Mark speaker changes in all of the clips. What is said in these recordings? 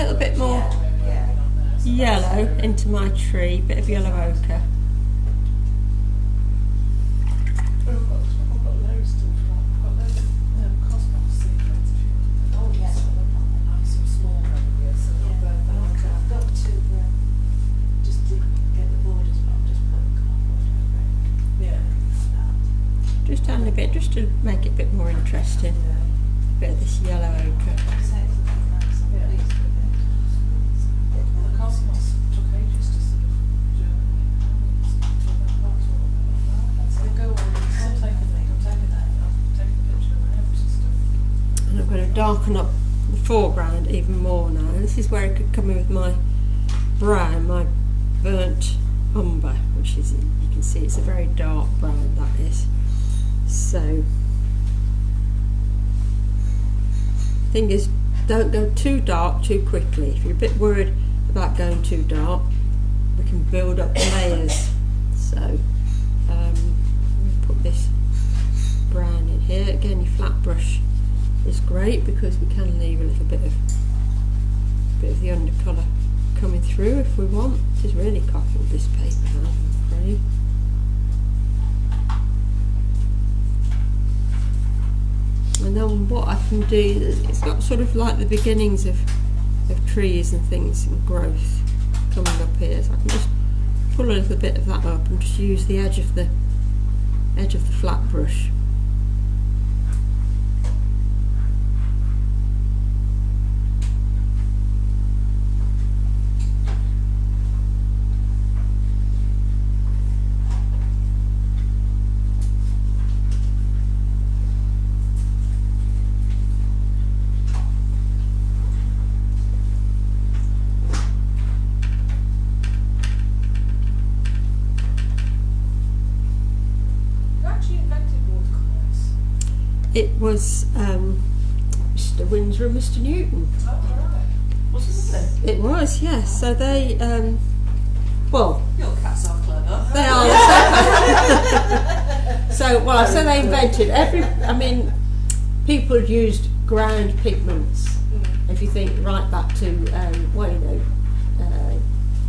Speaker 1: little bit more yellow into my tree, bit of yellow ochre. Just add a bit, just to make it a bit more interesting. A bit of this yellow ochre. And I'm going to darken up the foreground even more now. And this is where it could come in with my brown, my burnt umber, which is, you can see it's a very dark brown, that is. So, thing is, don't go too dark too quickly. If you're a bit worried about going too dark, we can build up layers. So, put this brown in here. Again, your flat brush is great because we can leave a little bit of the undercolour coming through if we want. This is really copied, this paper now, I'm afraid. And then what I can do, it's got sort of like the beginnings of trees and things and growth coming up here, so I can just pull a little bit of that up and just use the edge of the flat brush. It was Mr. Windsor and Mr. Newton.
Speaker 2: Oh, right. Wasn't it?
Speaker 1: It was, yes. So they, well,
Speaker 2: Your cats are clever.
Speaker 1: they are. So, well, I say they invented I mean, people had used ground pigments. If you think right back to, well, you know,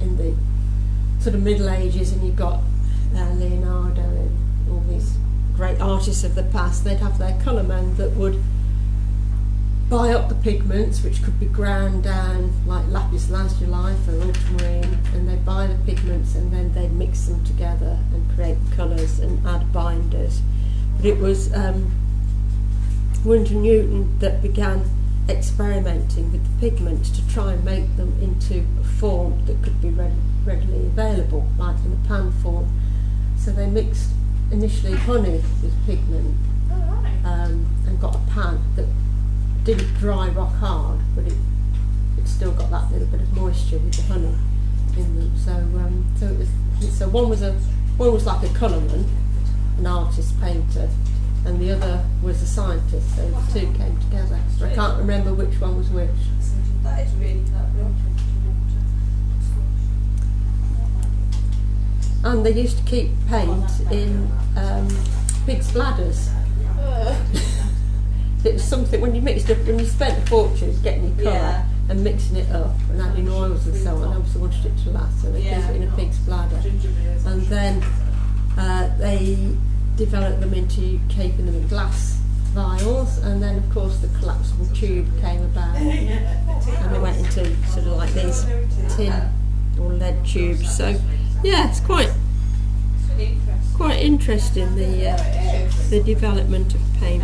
Speaker 1: in the sort of Middle Ages, and you've got Leonardo and all these great artists of the past, they'd have their colour men that would buy up the pigments, which could be ground down like lapis lazuli for ultramarine, and they'd buy the pigments and then they'd mix them together and create colours and add binders. But it was Windsor Newton that began experimenting with the pigments to try and make them into a form that could be readily available, like in a pan form. So they mixed initially honey with pigment, and got a pan that didn't dry rock hard, but it still got that little bit of moisture with the honey in them. So one was like a colourman, an artist painter, and the other was a scientist. So the two came together. So I can't remember which one was which.
Speaker 2: That is really clever.
Speaker 1: And they used to keep paint in pig's bladders. It was something when you spent a fortune getting your colour and mixing it up and adding oils and so on. They obviously wanted it to last, so they keep it in a pig's bladder. And then they developed them into keeping them in glass vials, and then of course the collapsible tube came about, and they went into sort of like these tin or lead tubes. So yeah, it's quite interesting, the development of paint.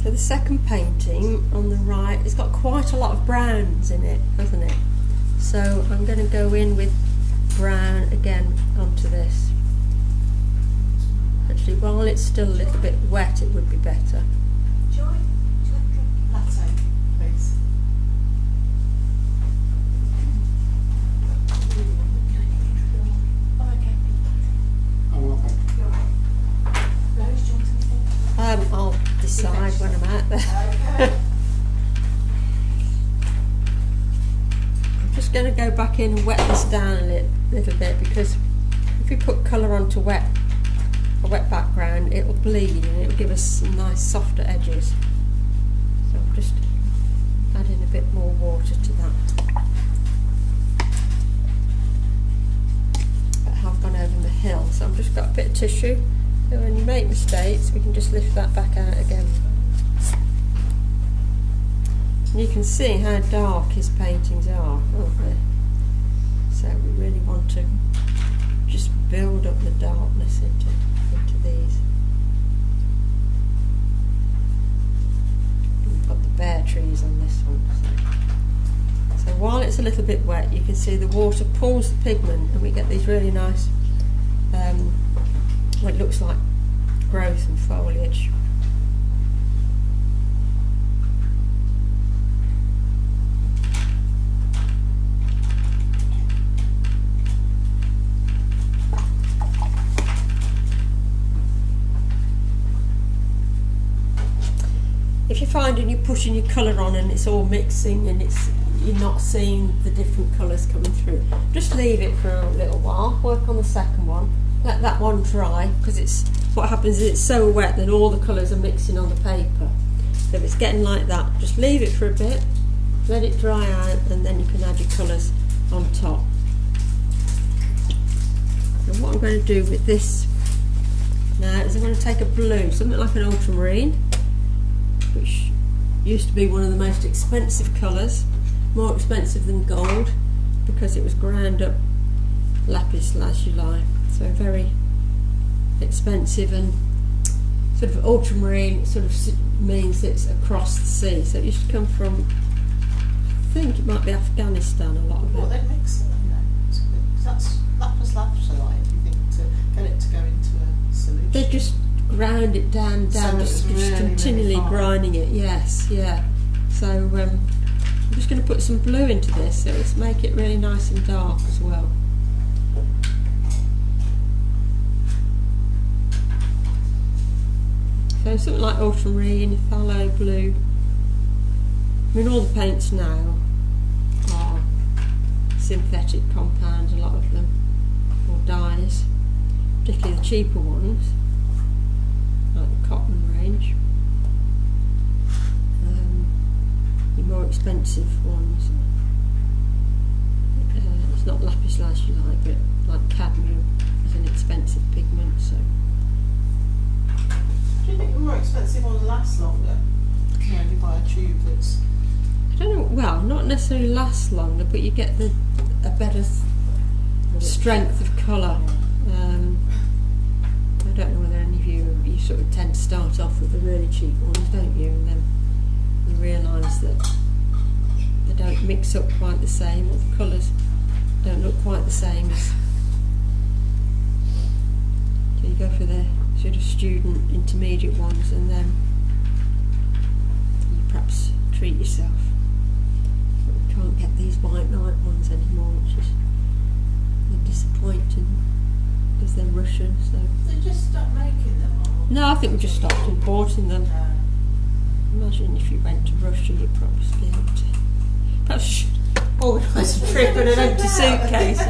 Speaker 1: So the second painting on the right, it's got quite a lot of browns in it, hasn't it? So I'm going to go in with brown again onto this. Actually, while it's still a little bit wet, it would be better.
Speaker 2: Latte, please.
Speaker 1: I'll decide when I'm out there. going to go back in and wet this down a little bit, because if we put colour onto a wet background, it will bleed and it will give us some nice softer edges. So I'm just adding a bit more water to that. I have gone over the hill, so I've just got a bit of tissue. So when you make mistakes, we can just lift that back out again. And you can see how dark his paintings are, aren't they? So we really want to just build up the darkness into these. We've got the bare trees on this one. So while it's a little bit wet, you can see the water pulls the pigment and we get these really nice, what it looks like growth and foliage. If you're finding you're pushing your colour on and it's all mixing and you're not seeing the different colours coming through, just leave it for a little while, work on the second one, let that one dry, because what happens is it's so wet that all the colours are mixing on the paper. So if it's getting like that, just leave it for a bit, let it dry out, and then you can add your colours on top. So what I'm going to do with this now is I'm going to take a blue, something like an ultramarine, which used to be one of the most expensive colours, more expensive than gold, because it was ground up lapis lazuli, so very expensive, and sort of ultramarine sort of means it's across the sea, so it used to come from, I think it might be Afghanistan, a lot of it.
Speaker 2: What they mix it in there? Because that's lapis lazuli, you think, to get it to go into a solution.
Speaker 1: They just ground it down,
Speaker 2: So
Speaker 1: just
Speaker 2: really,
Speaker 1: continually
Speaker 2: really fine.
Speaker 1: grinding it. Yes, yeah. So I'm just going to put some blue into this, so let's make it really nice and dark as well. So something like ultramarine, phthalo blue. I mean, all the paints now are synthetic compounds, a lot of them, or dyes, particularly the cheaper ones, like the cotton range. The more expensive ones, it's not lapis lazuli, but like cadmium is an expensive pigment. So
Speaker 2: Do you think the more expensive ones last longer? You know, you buy a tube that's...
Speaker 1: I don't know. Well, not necessarily last longer, but you get a better strength of colour. I don't know whether any of you sort of tend to start off with the really cheap ones, don't you? And then you realise that they don't mix up quite the same, or the colours don't look quite the same as. So you go for the sort of student intermediate ones, and then you perhaps treat yourself. But we can't get these white light ones anymore, which is disappointing, because they're Russian. So
Speaker 2: They just stopped making them, or?
Speaker 1: no, I think we just stopped importing them.
Speaker 2: No.
Speaker 1: Imagine if you went to Russia, you'd probably be able to. Perhaps you should organise a trip and an empty suitcase.